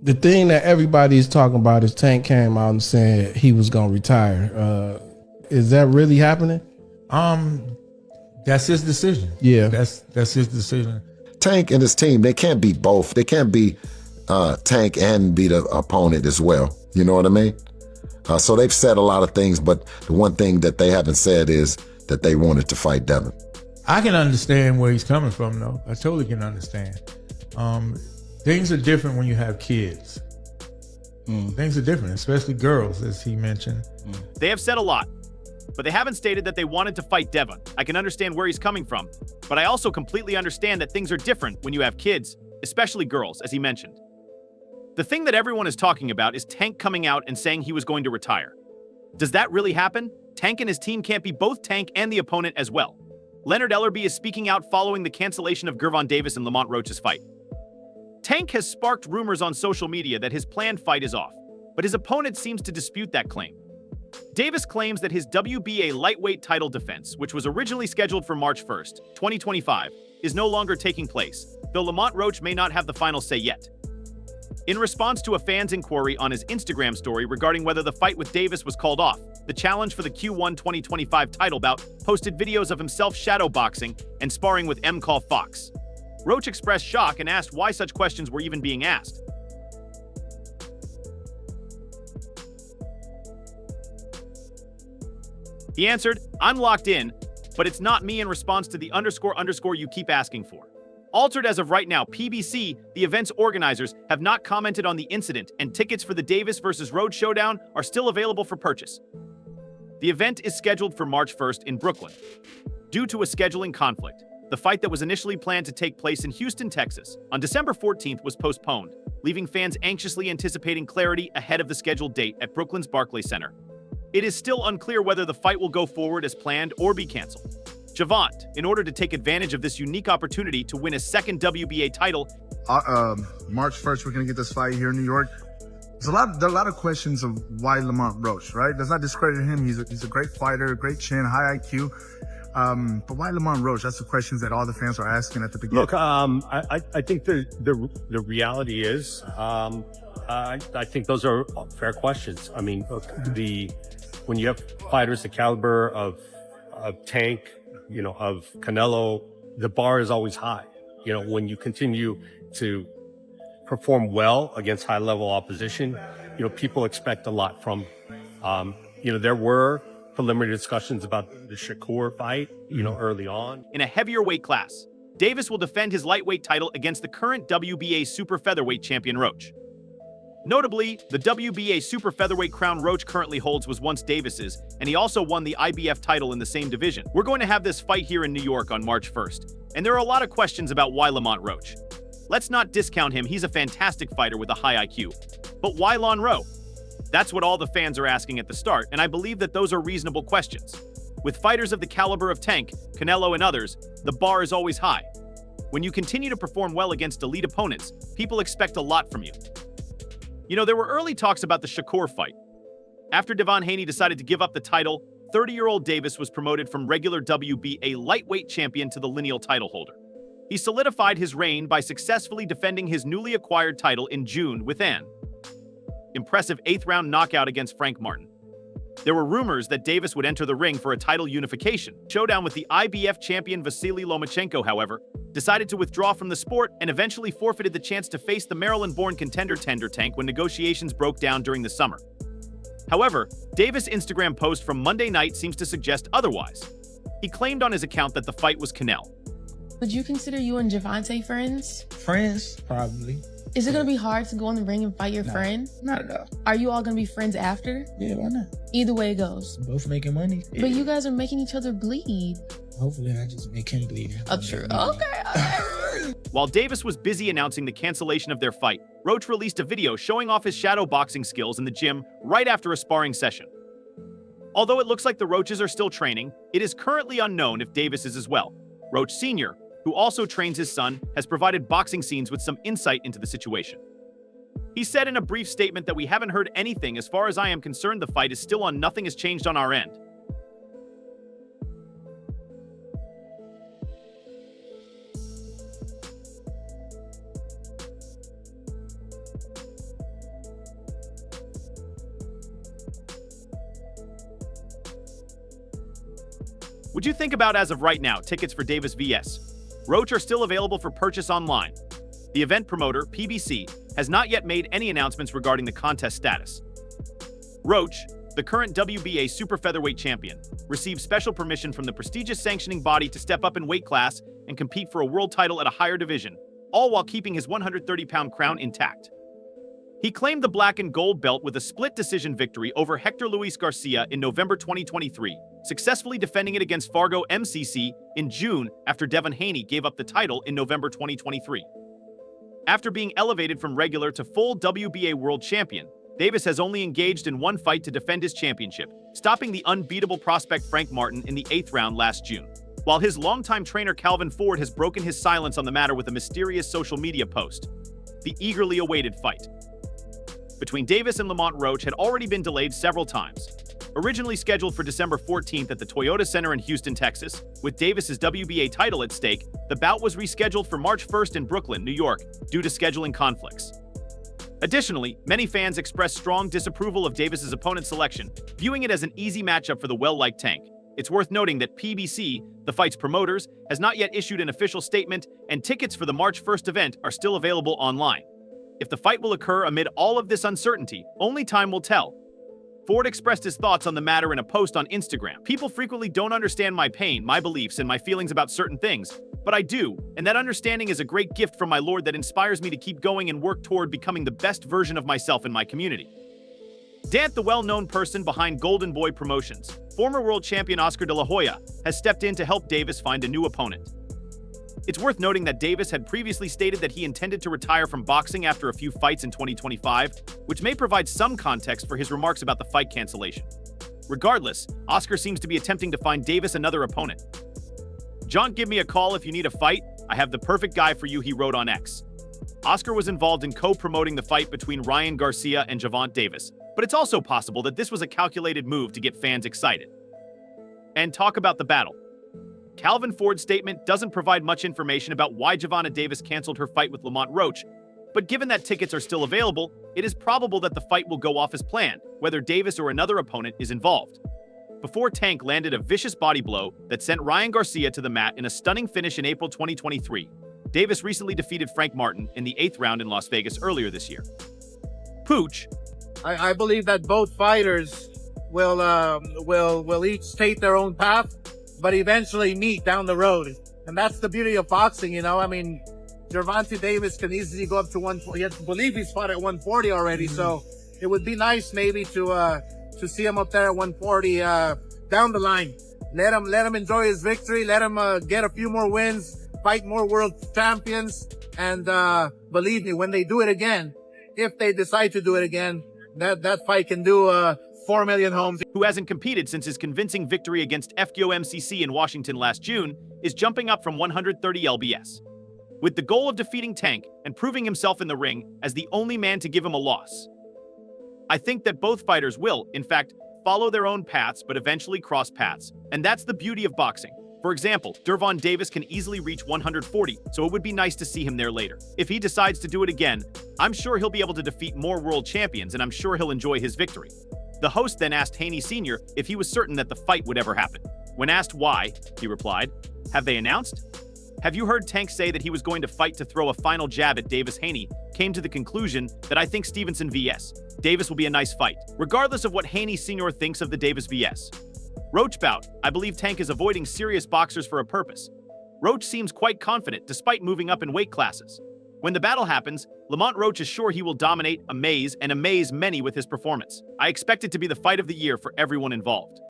The thing that everybody's talking about is Tank came out and said he was going to retire. Is that really happening? That's his decision. Yeah. That's his decision. Tank and his team, they can't be both. They can't be Tank and be the opponent as well. You know what I mean? So they've said a lot of things, but the one thing that they haven't said is that they wanted to fight Devin. I can understand where he's coming from, though. I totally can understand. Things are different when you have kids. Things are different, especially girls, as he mentioned. They have said a lot, but they haven't stated that they wanted to fight Devin. I can understand where he's coming from, but I also completely understand that things are different when you have kids, especially girls, as he mentioned. The thing that everyone is talking about is Tank coming out and saying he was going to retire. Does that really happen? Tank and his team can't be both Tank and the opponent as well. Leonard Ellerbe is speaking out following the cancellation of Gervonta Davis and Lamont Roach's fight. Tank has sparked rumors on social media that his planned fight is off, but his opponent seems to dispute that claim. Davis claims that his WBA lightweight title defense, which was originally scheduled for March 1st, 2025, is no longer taking place, though Lamont Roach may not have the final say yet. In response to a fan's inquiry on his Instagram story regarding whether the fight with Davis was called off, the challenge for the Q1 2025 title bout posted videos of himself shadowboxing and sparring with M. Fox. Roach expressed shock and asked why such questions were even being asked. He answered, "I'm locked in, but it's not me," in response to the __ you keep asking for. Altered as of right now, PBC, the event's organizers, have not commented on the incident, and tickets for the Davis vs. Roach showdown are still available for purchase. The event is scheduled for March 1st in Brooklyn. Due to a scheduling conflict, the fight that was initially planned to take place in Houston, Texas, on December 14th was postponed, leaving fans anxiously anticipating clarity ahead of the scheduled date at Brooklyn's Barclays Center. It is still unclear whether the fight will go forward as planned or be canceled. Gervonta, in order to take advantage of this unique opportunity to win a second WBA title. March 1st, we're going to get this fight here in New York. There are a lot of questions of why Lamont Roach, right? Does not discredit him. He's a great fighter, great chin, high IQ. But why Lamont Roach? That's the questions that all the fans are asking at the beginning. Look, I think the reality is, I think those are fair questions. I mean, look, when you have fighters the caliber of Tank, of Canelo, the bar is always high. When you continue to perform well against high level opposition, people expect a lot from, there were preliminary discussions about the Shakur fight, early on. In a heavier weight class, Davis will defend his lightweight title against the current WBA super featherweight champion Roach. Notably, the WBA super featherweight crown Roach currently holds was once Davis's, and he also won the IBF title in the same division. We're going to have this fight here in New York on March 1st, and there are a lot of questions about why Lamont Roach. Let's not discount him, he's a fantastic fighter with a high IQ. But why Lon Rowe? That's what all the fans are asking at the start, and I believe that those are reasonable questions. With fighters of the caliber of Tank, Canelo, and others, the bar is always high. When you continue to perform well against elite opponents, people expect a lot from you. There were early talks about the Shakur fight. After Devon Haney decided to give up the title, 30-year-old Davis was promoted from regular WBA lightweight champion to the lineal title holder. He solidified his reign by successfully defending his newly acquired title in June with an impressive 8th-round knockout against Frank Martin. There were rumors that Davis would enter the ring for a title unification showdown with the IBF champion Vasily Lomachenko, however, decided to withdraw from the sport and eventually forfeited the chance to face the Maryland-born contender Tank when negotiations broke down during the summer. However, Davis' Instagram post from Monday night seems to suggest otherwise. He claimed on his account that the fight was Canelo. Would you consider you and Gervonta friends? Friends, probably. Is it going to be hard to go in the ring and fight your friend? Not at all. Are you all going to be friends after? Yeah, why not? Either way it goes. Both making money. But you guys are making each other bleed. Hopefully I just make him bleed. Oh, true. Okay. While Davis was busy announcing the cancellation of their fight, Roach released a video showing off his shadow boxing skills in the gym right after a sparring session. Although it looks like the Roaches are still training, it is currently unknown if Davis is as well. Roach Sr., who also trains his son, has provided boxing scenes with some insight into the situation. He said in a brief statement that we haven't heard anything. As far as I am concerned, the fight is still on. Nothing has changed on our end. Would you think about, as of right now, tickets for Davis vs. Roach are still available for purchase online. The event promoter, PBC, has not yet made any announcements regarding the contest status. Roach, the current WBA super featherweight champion, received special permission from the prestigious sanctioning body to step up in weight class and compete for a world title at a higher division, all while keeping his 130-pound crown intact. He claimed the black and gold belt with a split decision victory over Hector Luis Garcia in November 2023, successfully defending it against Fargo MCC in June after Devin Haney gave up the title in November 2023. After being elevated from regular to full WBA world champion, Davis has only engaged in one fight to defend his championship, stopping the unbeatable prospect Frank Martin in the 8th round last June. While his longtime trainer Calvin Ford has broken his silence on the matter with a mysterious social media post, the eagerly awaited fight between Davis and Lamont Roach had already been delayed several times. Originally scheduled for December 14th at the Toyota Center in Houston, Texas, with Davis's WBA title at stake, the bout was rescheduled for March 1st in Brooklyn, New York, due to scheduling conflicts. Additionally, many fans expressed strong disapproval of Davis's opponent selection, viewing it as an easy matchup for the well-liked Tank. It's worth noting that PBC, the fight's promoters, has not yet issued an official statement, and tickets for the March 1st event are still available online. If the fight will occur amid all of this uncertainty, only time will tell. Ford expressed his thoughts on the matter in a post on Instagram. People frequently don't understand my pain, my beliefs, and my feelings about certain things, but I do, and that understanding is a great gift from my Lord that inspires me to keep going and work toward becoming the best version of myself in my community. Dant, the well-known person behind Golden Boy Promotions, former world champion Oscar De La Hoya, has stepped in to help Davis find a new opponent. It's worth noting that Davis had previously stated that he intended to retire from boxing after a few fights in 2025, which may provide some context for his remarks about the fight cancellation. Regardless, Oscar seems to be attempting to find Davis another opponent. "John, give me a call if you need a fight. I have the perfect guy for you," he wrote on X. Oscar was involved in co-promoting the fight between Ryan Garcia and Gervonta Davis, but it's also possible that this was a calculated move to get fans excited. And talk about the battle. Calvin Ford's statement doesn't provide much information about why Gervonta Davis canceled her fight with Lamont Roach, but given that tickets are still available, it is probable that the fight will go off as planned, whether Davis or another opponent is involved. Before Tank landed a vicious body blow that sent Ryan Garcia to the mat in a stunning finish in April 2023, Davis recently defeated Frank Martin in the 8th round in Las Vegas earlier this year. Pooch. I believe that both fighters will each take their own path, but eventually meet down the road. And that's the beauty of boxing, you know? I mean, Gervonta Davis can easily go up to 140. I believe he's fought at 140 already, so it would be nice maybe to see him up there at 140 down the line. Let him enjoy his victory. Let him get a few more wins, fight more world champions, and believe me, when they do it again, if they decide to do it again, that fight can do 4 million homes. Who hasn't competed since his convincing victory against FGO MCC in Washington last June, is jumping up from 130 lbs. With the goal of defeating Tank and proving himself in the ring as the only man to give him a loss. I think that both fighters will, in fact, follow their own paths but eventually cross paths, and that's the beauty of boxing. For example, Gervonta Davis can easily reach 140, so it would be nice to see him there later. If he decides to do it again, I'm sure he'll be able to defeat more world champions, and I'm sure he'll enjoy his victory. The host then asked Haney Sr. if he was certain that the fight would ever happen. When asked why, he replied, "Have they announced? Have you heard Tank say that he was going to fight to throw a final jab at Davis?" Haney came to the conclusion that I think Stevenson vs. Davis will be a nice fight, regardless of what Haney Sr. thinks of the Davis vs. Roach bout. I believe Tank is avoiding serious boxers for a purpose. Roach seems quite confident despite moving up in weight classes. When the battle happens, Lamont Roach is sure he will dominate, amaze many with his performance. I expect it to be the fight of the year for everyone involved.